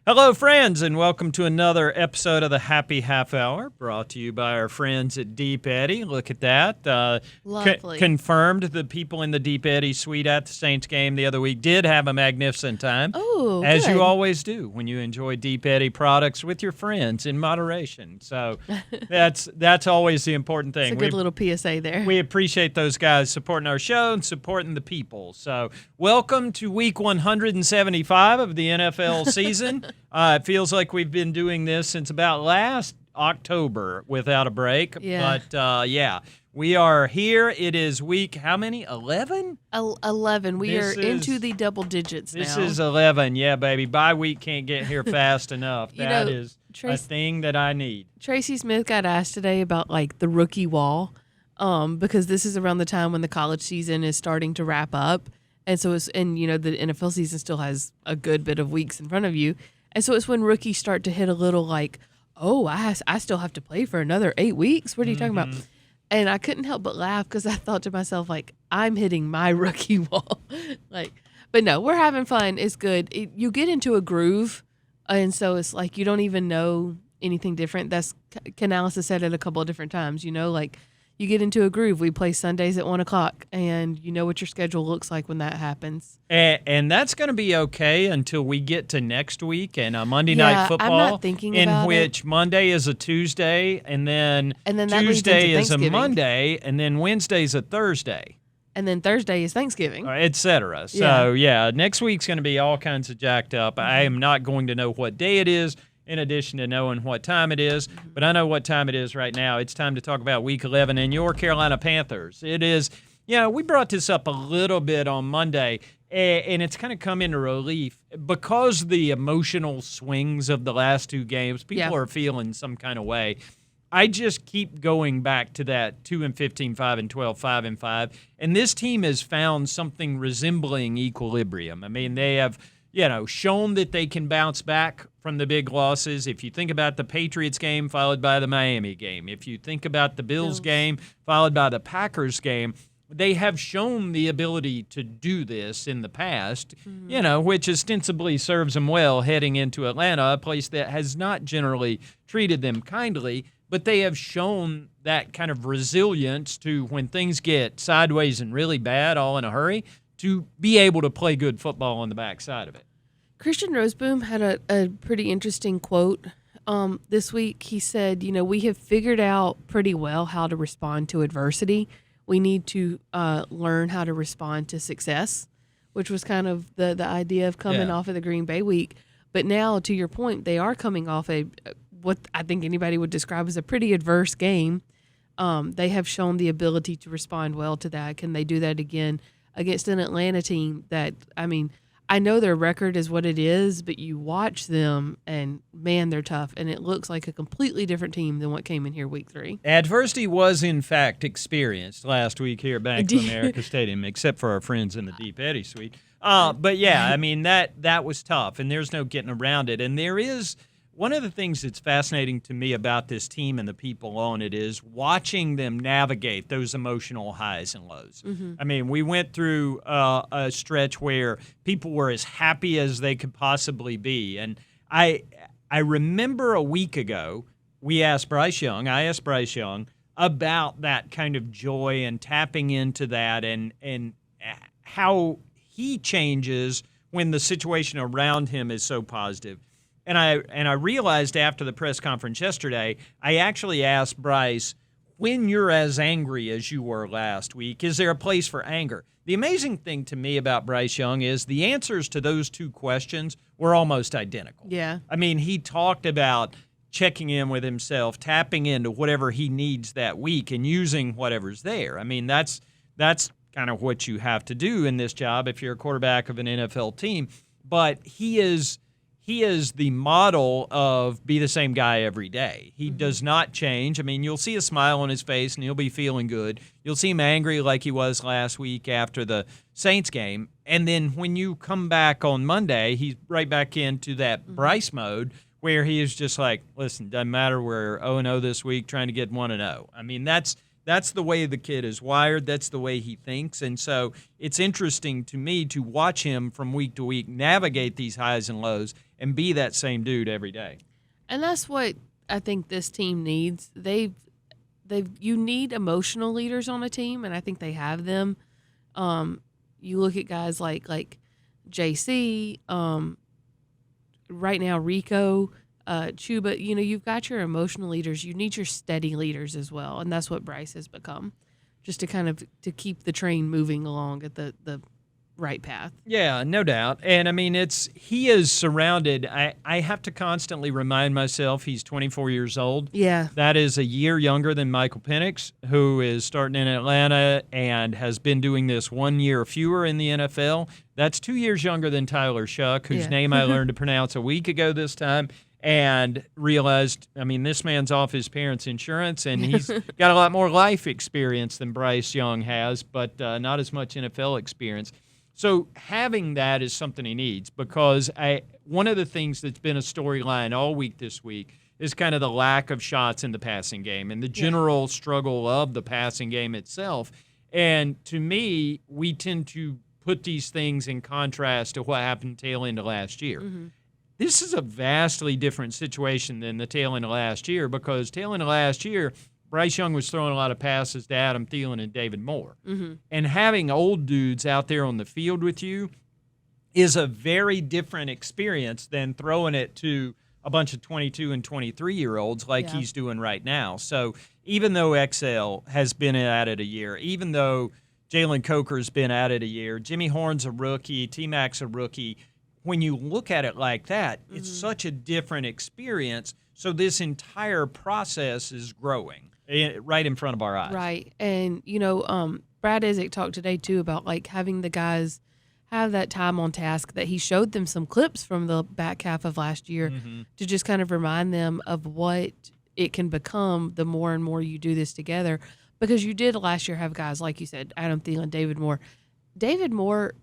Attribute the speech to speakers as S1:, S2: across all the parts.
S1: Hello, friends, and welcome to another episode of the Happy Half Hour, brought to you by our friends at Deep Eddy. Look at that.
S2: Lovely.
S1: Confirmed the people in the Deep Eddy suite at the Saints game the other week did have a magnificent time.
S2: Oh,
S1: as
S2: good.
S1: you always do when you enjoy Deep Eddy products with your friends in moderation. So that's always the important thing.
S2: It's a good little PSA there.
S1: We appreciate those guys supporting our show and supporting the people. So welcome to week 175 of the NFL season. It feels like we've been doing this since about last October without a break.
S2: Yeah.
S1: But, we are here. It is week, how many? 11?
S2: 11. We are into the double digits now.
S1: This is 11. Yeah, baby. Bye week can't get here fast enough. That is a thing that I need.
S2: Tracy Smith got asked today about, the rookie wall because this is around the time when the college season is starting to wrap up. And so the NFL season still has a good bit of weeks in front of you. And so it's when rookies start to hit a little I still have to play for another 8 weeks? What are you talking about? And I couldn't help but laugh because I thought to myself, I'm hitting my rookie wall. But no, we're having fun. It's good. You get into a groove, and so it's you don't even know anything different. That's Canales has said it a couple of different times, you get into a groove. We play Sundays at 1 o'clock, and you know what your schedule looks like when that happens.
S1: And that's going to be okay until we get to next week and Monday Night Football.
S2: I'm not thinking about
S1: which Monday is a Tuesday, and then Tuesday is a Monday, and then Wednesday is a Thursday.
S2: And then Thursday is Thanksgiving.
S1: Et cetera. So, next week's going to be all kinds of jacked up. I am not going to know what day it is, in addition to knowing what time it is. But I know what time it is right now. It's time to talk about Week 11 and your Carolina Panthers. It is, we brought this up a little bit on Monday, and it's kind of come into relief. Because the emotional swings of the last two games, people are feeling some kind of way. I just keep going back to that 2-15, 5-12, 5-5. And this team has found something resembling equilibrium. I mean, they have shown that they can bounce back from the big losses. If you think about the Patriots game followed by the Miami game, if you think about the Bills game followed by the Packers game, they have shown the ability to do this in the past, which ostensibly serves them well heading into Atlanta, a place that has not generally treated them kindly, but they have shown that kind of resilience to when things get sideways and really bad all in a hurry, to be able to play good football on the backside of it.
S2: Christian Roseboom had a pretty interesting quote this week. He said, we have figured out pretty well how to respond to adversity. We need to learn how to respond to success, which was kind of the idea of coming off of the Green Bay week. But now, to your point, they are coming off what I think anybody would describe as a pretty adverse game. They have shown the ability to respond well to that. Can they do that again against an Atlanta team that, I know their record is what it is, but you watch them and, man, they're tough. And it looks like a completely different team than what came in here week 3.
S1: Adversity was, in fact, experienced last week here at Bank of America Stadium, except for our friends in the Deep Eddy suite. But, that was tough, and there's no getting around it. And there is – one of the things that's fascinating to me about this team and the people on it is watching them navigate those emotional highs and lows. Mm-hmm. We went through a stretch where people were as happy as they could possibly be. And I remember a week ago, I asked Bryce Young about that kind of joy and tapping into that and how he changes when the situation around him is so positive. And I realized after the press conference yesterday, I actually asked Bryce, when you're as angry as you were last week, is there a place for anger? The amazing thing to me about Bryce Young is the answers to those two questions were almost identical.
S2: Yeah.
S1: He talked about checking in with himself, tapping into whatever he needs that week and using whatever's there. That's kind of what you have to do in this job if you're a quarterback of an NFL team. But he is the model of be the same guy every day. He does not change. You'll see a smile on his face, and he'll be feeling good. You'll see him angry like he was last week after the Saints game. And then when you come back on Monday, he's right back into that Bryce mode where he is just like, listen, doesn't matter, we're 0-0 this week trying to get 1-0. That's the way the kid is wired. That's the way he thinks. And so it's interesting to me to watch him from week to week navigate these highs and lows and be that same dude every day.
S2: And that's what I think this team needs. You need emotional leaders on a team, and I think they have them. You look at guys like JC, right now Rico, Chuba. You've got your emotional leaders. You need your steady leaders as well, and that's what Bryce has become, just to keep the train moving along at the right path.
S1: Yeah, no doubt. And I mean, he is surrounded. I have to constantly remind myself he's 24 years old.
S2: Yeah.
S1: That is a year younger than Michael Penix, who is starting in Atlanta and has been doing this 1 year fewer in the NFL. That's 2 years younger than Tyler Shuck, whose name I learned to pronounce a week ago this time, and realized, I mean, this man's off his parents' insurance, and he's got a lot more life experience than Bryce Young has, but not as much NFL experience. So having that is something he needs, because one of the things that's been a storyline all week this week is kind of the lack of shots in the passing game and the general struggle of the passing game itself. And to me, we tend to put these things in contrast to what happened tail end of last year. Mm-hmm. This is a vastly different situation than the tail end of last year, because tail end of last year, Bryce Young was throwing a lot of passes to Adam Thielen and David Moore. Mm-hmm. And having old dudes out there on the field with you is a very different experience than throwing it to a bunch of 22 and 23-year-olds like he's doing right now. So even though XL has been at it a year, even though Jalen Coker's been at it a year, Jimmy Horn's a rookie, T-Mac's a rookie, when you look at it like that, it's such a different experience. So this entire process is growing right in front of our eyes.
S2: Right. And, Brad Isaac talked today, too, about, having the guys have that time on task, that he showed them some clips from the back half of last year to just kind of remind them of what it can become the more and more you do this together. Because you did last year have guys, like you said, Adam Thielen, David Moore. David Moore,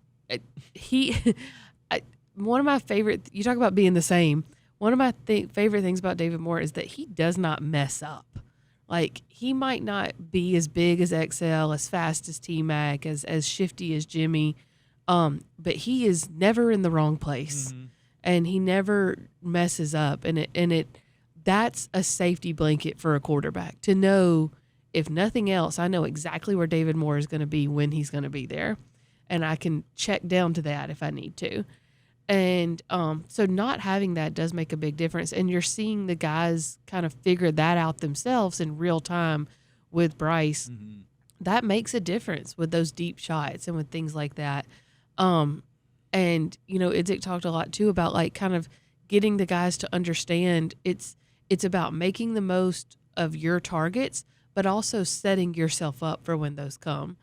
S2: one of my favorite – you talk about being the same. One of my favorite things about David Moore is that he does not mess up. He might not be as big as XL, as fast as T-Mac, as shifty as Jimmy, but he is never in the wrong place, and he never messes up. And that's a safety blanket for a quarterback, to know, if nothing else, I know exactly where David Moore is going to be when he's going to be there, and I can check down to that if I need to. And so not having that does make a big difference. And you're seeing the guys kind of figure that out themselves in real time with Bryce. Mm-hmm. That makes a difference with those deep shots and with things like that. And, Idzik talked a lot, too, about, kind of getting the guys to understand it's about making the most of your targets, but also setting yourself up for when those come.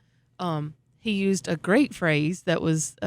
S2: He used a great phrase that was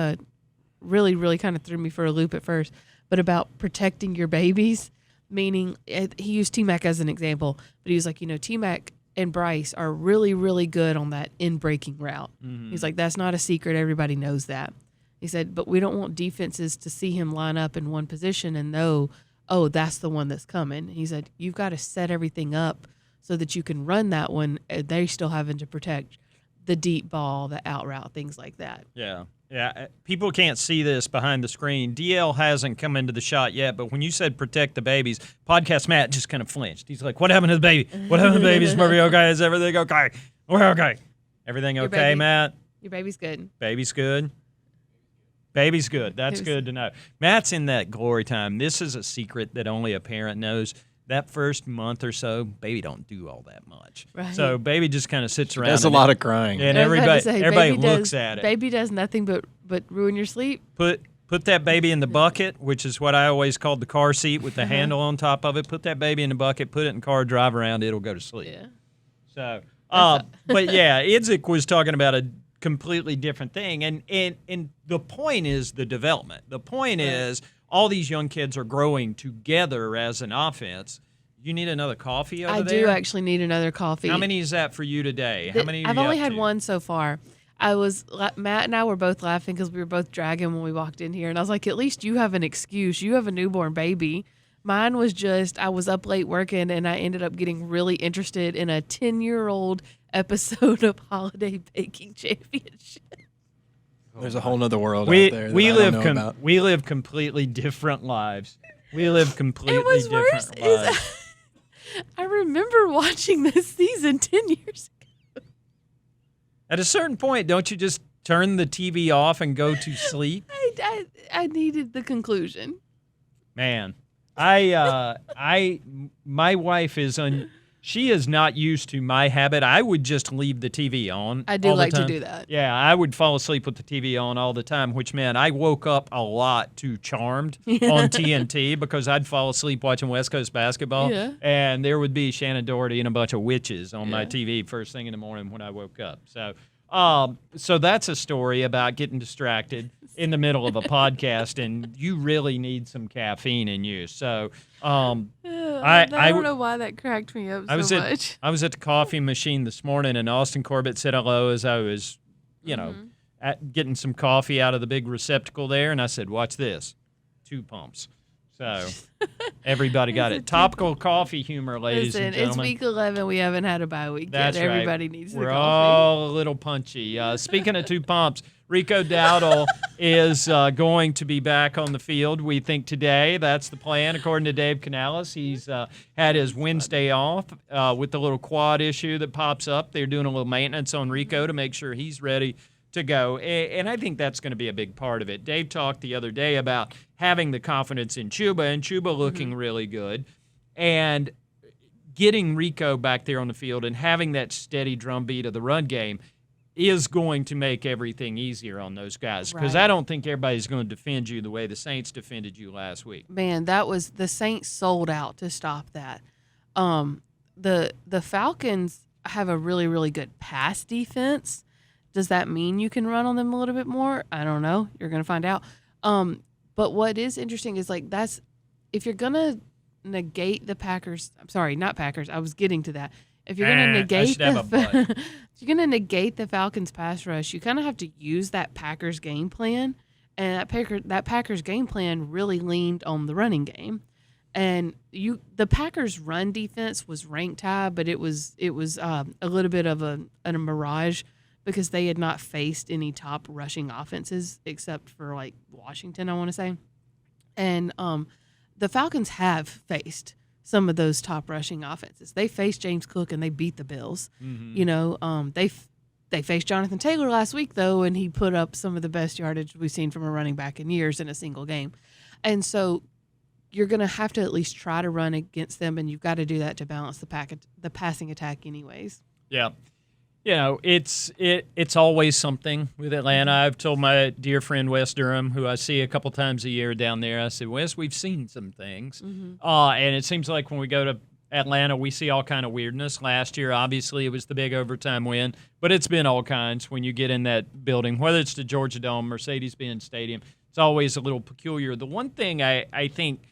S2: really, really kind of threw me for a loop at first, but about protecting your babies, meaning he used T-Mac as an example, but he was like, T-Mac and Bryce are really, really good on that in-breaking route. Mm-hmm. He's like, that's not a secret. Everybody knows that. He said, but we don't want defenses to see him line up in one position and know, oh, that's the one that's coming. He said, you've got to set everything up so that you can run that one. They're still having to protect the deep ball, the out route, things like that.
S1: Yeah. Yeah, people can't see this behind the screen. DL hasn't come into the shot yet, but when you said protect the babies, Podcast Matt just kind of flinched. He's like, what happened to the baby? What happened to the baby? Is Murphy okay? Is everything okay? We're okay. Everything okay, Matt?
S2: Your baby's good.
S1: Baby's good? Baby's good. That's good to know. Matt's in that glory time. This is a secret that only a parent knows. That first month or so, baby don't do all that much. Right. So baby just kind of sits around.
S3: There's a lot of crying.
S1: And everybody looks at it.
S2: Baby does nothing but ruin your sleep.
S1: Put that baby in the bucket, which is what I always called the car seat with the handle on top of it. Put that baby in the bucket, put it in the car, drive around, it'll go to sleep. Yeah. So, but yeah, Idzik was talking about a completely different thing. And the point is the development. The point is all these young kids are growing together as an offense. You need another coffee over there?
S2: I do actually need another coffee.
S1: How many is that for you today? How many?
S2: I've only had one so far. Matt and I were both laughing because we were both dragging when we walked in here, and I was like, at least you have an excuse. You have a newborn baby. Mine was just, I was up late working, and I ended up getting really interested in a 10-year-old episode of Holiday Baking Championship.
S3: There's a whole nother world
S1: we
S3: out there that
S1: we
S3: I
S1: live
S3: don't know about.
S1: we live completely different lives. We live completely
S2: And what's
S1: different
S2: worse
S1: lives.
S2: is I remember watching this season 10 years ago.
S1: At a certain point, don't you just turn the TV off and go to sleep?
S2: I needed the conclusion.
S1: Man, my wife she is not used to my habit. I would just leave the TV on.
S2: I do
S1: all the
S2: like to
S1: time.
S2: do that.
S1: Yeah, I would fall asleep with the TV on all the time, which meant I woke up a lot to Charmed on TNT because I'd fall asleep watching West Coast basketball,
S2: Yeah.
S1: and there would be Shannon Doherty and a bunch of witches on my
S2: Yeah.
S1: TV first thing in the morning when I woke up. So that's a story about getting distracted in the middle of a podcast, and you really need some caffeine in you. So
S2: I don't know why that cracked me up so much.
S1: I was at the coffee machine this morning, and Austin Corbett said hello as I was, getting some coffee out of the big receptacle there, and I said, "Watch this, 2 pumps." So everybody got it. Topical coffee humor, ladies and
S2: Listen,
S1: gentlemen.
S2: it's week 11. We haven't had a bye week
S1: That's
S2: yet.
S1: right.
S2: Everybody needs the
S1: We're
S2: coffee.
S1: all a little punchy. Speaking of 2 pumps, Rico Dowdle is going to be back on the field, we think, today. That's the plan, according to Dave Canales. He's had his Wednesday off with the little quad issue that pops up. They're doing a little maintenance on Rico to make sure he's ready to go. And I think that's going to be a big part of it. Dave talked the other day about having the confidence in Chuba, and Chuba looking really good. And getting Rico back there on the field and having that steady drumbeat of the run game is going to make everything easier on those guys, because
S2: Right.
S1: I don't think everybody's going to defend you the way the Saints defended you last week.
S2: Man, that was the Saints sold out to stop that. The Falcons have a really, really good pass defense. Does that mean you can run on them a little bit more? I don't know. You're going to find out. But what is interesting is if you're going to negate the Packers, I'm sorry, not Packers. I was getting to that. If you're going to negate if you're going to negate the Falcons pass rush, you kind of have to use that Packers game plan. And that Packers game plan really leaned on the running game. And the Packers run defense was ranked high, but it was a little bit of a mirage, because they had not faced any top rushing offenses except for like Washington, I want to say. And the Falcons have faced some of those top rushing offenses. They faced James Cook and they beat the Bills.
S1: Mm-hmm.
S2: They faced Jonathan Taylor last week, though, and he put up some of the best yardage we've seen from a running back in years in a single game. And so you're going to have to at least try to run against them, and you've got to do that to balance the passing attack anyways.
S1: Yeah. It's always something with Atlanta. I've told my dear friend Wes Durham, who I see a couple times a year down there, I said, Wes, we've seen some things.
S2: Mm-hmm.
S1: And it seems like when we go to Atlanta, we see all kind of weirdness. Last year, obviously, it was the big overtime win, but it's been all kinds when you get in that building, whether it's the Georgia Dome, Mercedes-Benz Stadium. It's always a little peculiar. The one thing I think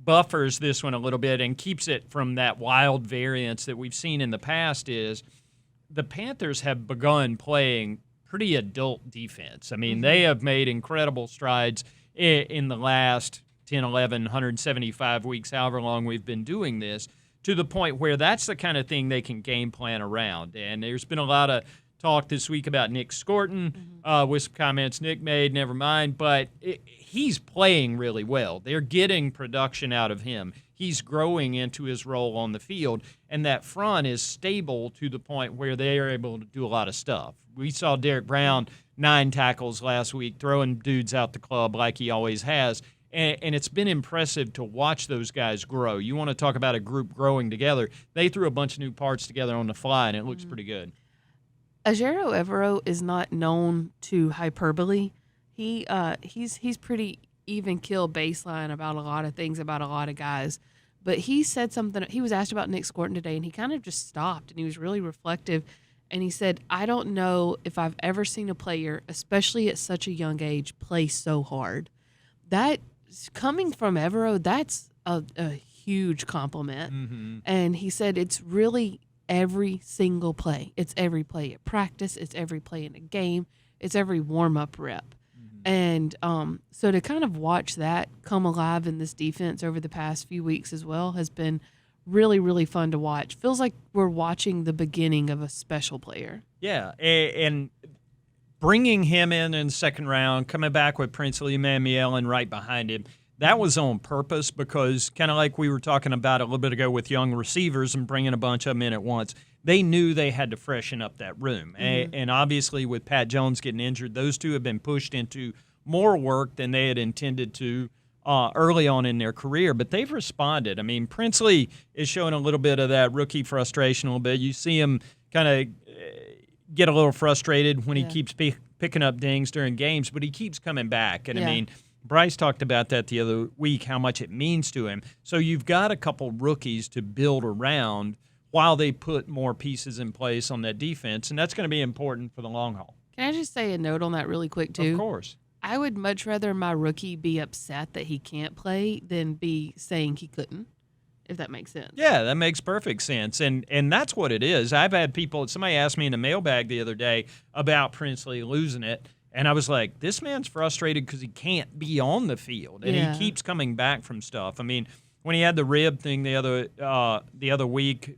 S1: buffers this one a little bit and keeps it from that wild variance that we've seen in the past is the Panthers have begun playing pretty adult defense. I mean, they have made incredible strides in the last 10, 11, 175 weeks, however long we've been doing this, to the point where that's the kind of thing they can game plan around. And there's been a lot of talk this week about Nick Scorton with some comments Nick made, never mind, but he's playing really well. They're getting production out of him. He's growing into his role on the field, and that front is stable to the point where they are able to do a lot of stuff. We saw Derek Brown 9 tackles last week, throwing dudes out the club like he always has, and it's been impressive to watch those guys grow. You want to talk about a group growing together. They threw a bunch of new parts together on the fly, and it looks pretty good.
S2: Ajero Evero is not known to hyperbole. He's pretty even kill baseline about a lot of things, about a lot of guys. But he said something. He was asked about Nick Scorton today, and he kind of just stopped, and he was really reflective. And he said, I don't know if I've ever seen a player, especially at such a young age, play so hard. That, coming from Evero, that's a huge compliment. Mm-hmm. And he said it's really every single play. It's every play at practice. It's every play in a game. It's every warm-up rep. And so to kind of watch that come alive in this defense over the past few weeks as well has been really, really fun to watch. Feels like we're watching the beginning of a special player.
S1: Yeah, and bringing him in the second round, coming back with Princely Emmanuel right behind him, that was on purpose because kind of like we were talking about a little bit ago with young receivers and bringing a bunch of them in at once, they knew they had to freshen up that room. And obviously with Pat Jones getting injured, those two have been pushed into more work than they had intended to early on in their career, but they've responded. I mean, Princely is showing a little bit of that rookie frustration a little bit. You see him kind of get a little frustrated when he keeps picking up dings during games, but he keeps coming back. And I mean, Bryce talked about that the other week, how much it means to him. So you've got a couple rookies to build around while they put more pieces in place on that defense, and that's going to be important for the long haul.
S2: Can I just say a note on that really quick, too?
S1: Of course.
S2: I would much rather my rookie be upset that he can't play than be saying he couldn't, if that makes sense.
S1: Yeah, that makes perfect sense. And that's what it is. I've had somebody asked me in the mailbag the other day about Princely losing it, and I was like, this man's frustrated because he can't be on the field, and he keeps coming back from stuff. I mean, when he had the rib thing the other week,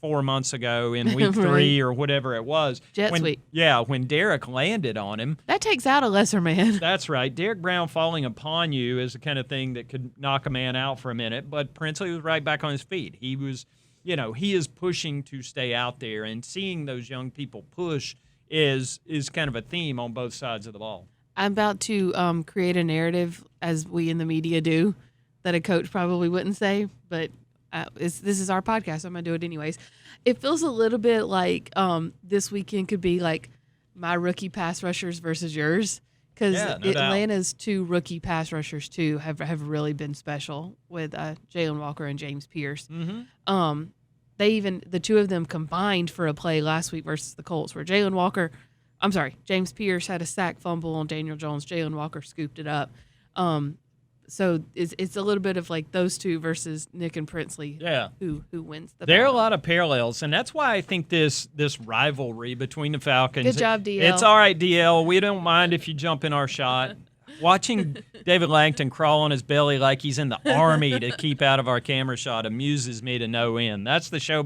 S1: 4 months ago in week 3 or whatever it was.
S2: Jets week.
S1: Yeah, when Derek landed on him.
S2: That takes out a lesser man.
S1: That's right. Derek Brown falling upon you is the kind of thing that could knock a man out for a minute, but Princely was right back on his feet. He was, he is pushing to stay out there, and seeing those young people push is kind of a theme on both sides of the ball.
S2: I'm about to create a narrative, as we in the media do, that a coach probably wouldn't say, but this is our podcast, so I'm going to do it anyways. It feels a little bit like this weekend could be like my rookie pass rushers versus yours, because Atlanta's 2 rookie pass rushers, too, have really been special with Jalen Walker and James Pierce. Mm-hmm. The 2 of them combined for a play last week versus the Colts where James Pierce had a sack fumble on Daniel Jones. Jalen Walker scooped it up. So it's a little bit of like those 2 versus Nick and Princely.
S1: Yeah.
S2: Who wins the
S1: There are a
S2: battle.
S1: lot of parallels, and that's why I think this rivalry between the Falcons.
S2: Good job, DL.
S1: It's all right, DL. We don't mind if you jump in our shot. Watching David Langton crawl on his belly like he's in the Army to keep out of our camera shot amuses me to no end. That's the show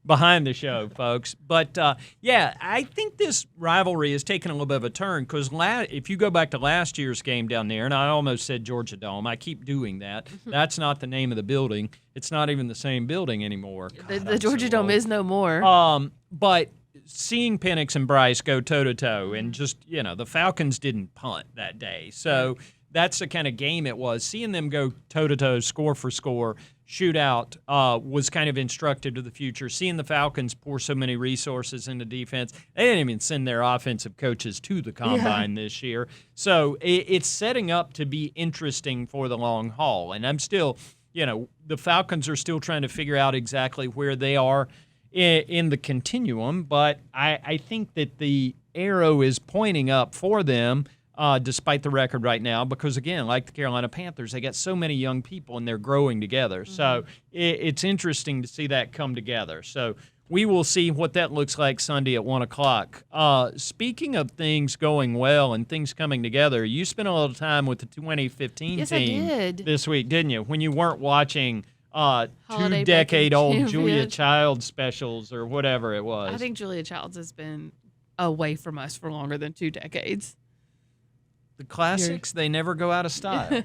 S1: behind the show, folks. But, I think this rivalry has taken a little bit of a turn because if you go back to last year's game down there, and I almost said Georgia Dome. I keep doing that. That's not the name of the building. It's not even the same building anymore. God,
S2: the Georgia Dome is no more.
S1: But seeing Penix and Bryce go toe-to-toe and just, the Falcons didn't punt that day. So that's the kind of game it was. Seeing them go toe-to-toe, score for score, shootout was kind of instructive to the future. Seeing the Falcons pour so many resources into defense, they didn't even send their offensive coaches to the combine this year. So it's setting up to be interesting for the long haul. And I'm still, the Falcons are still trying to figure out exactly where they are in the continuum, but I think that the arrow is pointing up for them despite the record right now because, again, like the Carolina Panthers, they got so many young people and they're growing together. Mm-hmm. So it's interesting to see that come together. So we will see what that looks like Sunday at 1 o'clock. Speaking of things going well and things coming together, you spent a little time with the 2015 team this week, didn't you, when you weren't watching – 2-decade-old Julia Childs specials or whatever it was.
S2: I think Julia Childs has been away from us for longer than 2 decades.
S1: The classics, they never go out of style.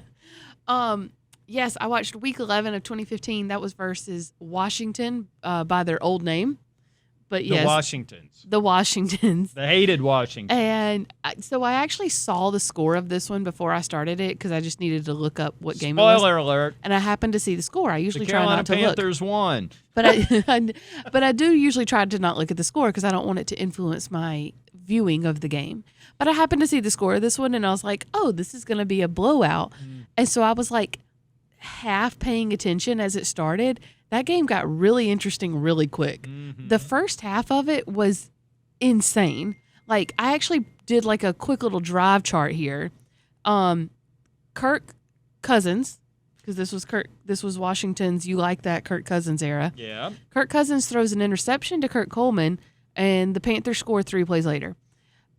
S2: Yes, I watched week 11 of 2015. That was versus Washington by their old name. But yes,
S1: The Washingtons. The hated Washington.
S2: And so I actually saw the score of this one before I started it because I just needed to look up what game it was.
S1: Spoiler alert.
S2: And I happened to see the score. I usually try not to look.
S1: The Carolina Panthers won.
S2: But I do usually try to not look at the score because I don't want it to influence my viewing of the game. But I happened to see the score of this one, and I was like, oh, this is going to be a blowout. And so I was like half paying attention as it started. That game got really interesting really quick. Mm-hmm. The first half of it was insane. Like, I actually did like a quick little drive chart here. Kirk Cousins, because this was Washington's You Like That Kirk Cousins era.
S1: Yeah.
S2: Kirk Cousins throws an interception to Kurt Coleman, and the Panthers score 3 plays later.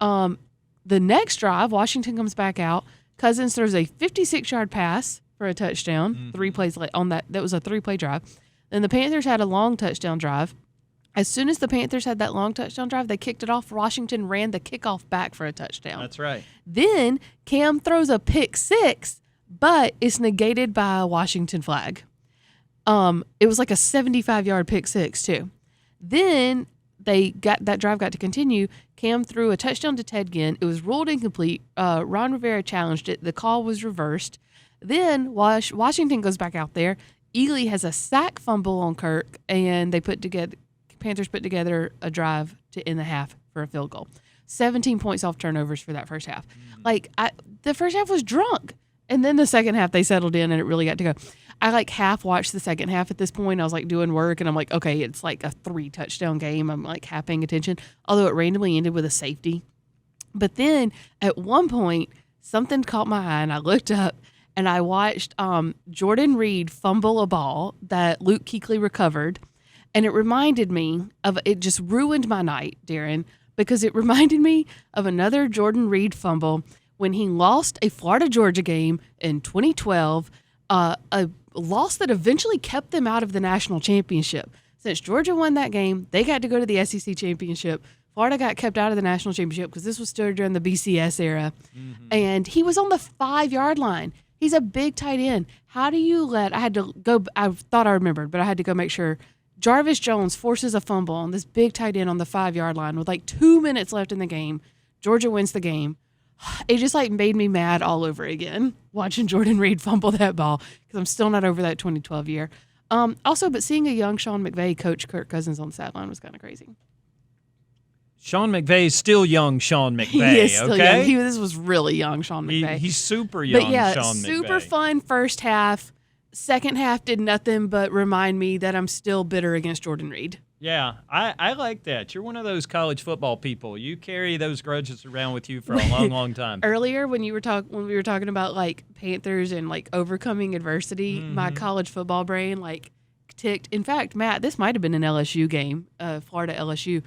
S2: The next drive, Washington comes back out. Cousins throws a 56-yard pass for a touchdown. 3 plays late on that. That was a 3-play drive. Then the Panthers had a long touchdown drive. As soon as the Panthers had that long touchdown drive, they kicked it off. Washington ran the kickoff back for a touchdown.
S1: That's right.
S2: Then Cam throws a pick six, but it's negated by a Washington flag. It was like a 75-yard pick six, too. Then that drive got to continue. Cam threw a touchdown to Ted Ginn. It was ruled incomplete. Ron Rivera challenged it. The call was reversed. Then Washington goes back out there. Ely has a sack fumble on Kirk, and Panthers put together a drive to end the half for a field goal. 17 points off turnovers for that first half. The first half was drunk, and then the second half they settled in, and it really got to go. I half watched the second half at this point. I was doing work, and I'm like, okay, it's a 3-touchdown game. I'm half paying attention, although it randomly ended with a safety. But then at one point, something caught my eye, and I looked up, and I watched Jordan Reed fumble a ball that Luke Kuechly recovered, and it reminded me it just ruined my night, Darin, because it reminded me of another Jordan Reed fumble when he lost a Florida-Georgia game in 2012, a loss that eventually kept them out of the national championship. Since Georgia won that game, they got to go to the SEC championship. Florida got kept out of the national championship because this was still during the BCS era. Mm-hmm. And he was on the 5-yard line. He's a big tight end. How do you I thought I remembered, but I had to go make sure. Jarvis Jones forces a fumble on this big tight end on the 5-yard line with 2 minutes left in the game. Georgia wins the game. It just made me mad all over again watching Jordan Reed fumble that ball because I'm still not over that 2012 year. But seeing a young Sean McVay coach Kirk Cousins on the sideline was kind of crazy.
S1: Sean McVay is still young Sean McVay,
S2: he is still
S1: okay?
S2: Young. This was really young Sean McVay.
S1: He's super young Sean McVay.
S2: Super fun first half. Second half did nothing but remind me that I'm still bitter against Jordan Reed.
S1: Yeah, I like that. You're one of those college football people. You carry those grudges around with you for a long, long time.
S2: Earlier, when we were talking about Panthers and overcoming adversity, my college football brain ticked. In fact, Matt, this might have been an LSU game, Florida LSU.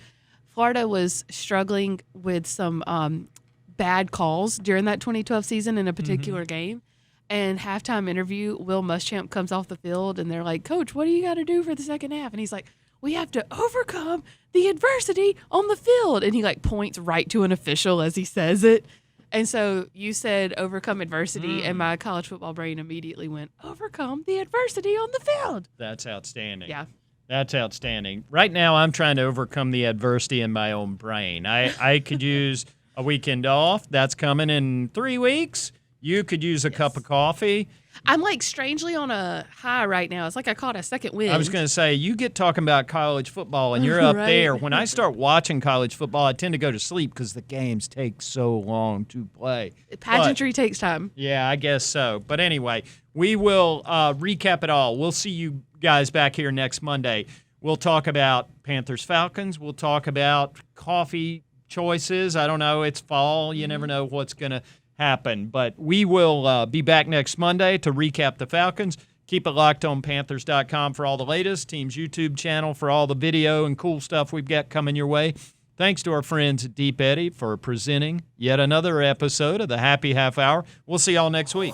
S2: Florida was struggling with some bad calls during that 2012 season in a particular game. And halftime interview, Will Muschamp comes off the field, and they're like, "Coach, what do you got to do for the second half?" And he's like, "We have to overcome the adversity on the field." And he points right to an official as he says it. And so you said overcome adversity, and my college football brain immediately went, overcome the adversity on the field.
S1: That's outstanding.
S2: Yeah.
S1: That's outstanding. Right now, I'm trying to overcome the adversity in my own brain. I could use a weekend off. That's coming in 3 weeks. You could use a cup of coffee.
S2: I'm strangely on a high right now. It's I caught a second wind.
S1: I was going to say, you get talking about college football and you're up
S2: right
S1: there. When I start watching college football, I tend to go to sleep because the games take so long to play.
S2: Pageantry takes time.
S1: Yeah, I guess so. But anyway, we will recap it all. We'll see you guys back here next Monday. We'll talk about Panthers Falcons. We'll talk about coffee choices. I don't know. It's fall. You never know what's going to happen. But we will be back next Monday to recap the Falcons. Keep it locked on Panthers.com for all the latest. Team's YouTube channel for all the video and cool stuff we've got coming your way. Thanks to our friends at Deep Eddy for presenting yet another episode of the Happy Half Hour. We'll see y'all next week.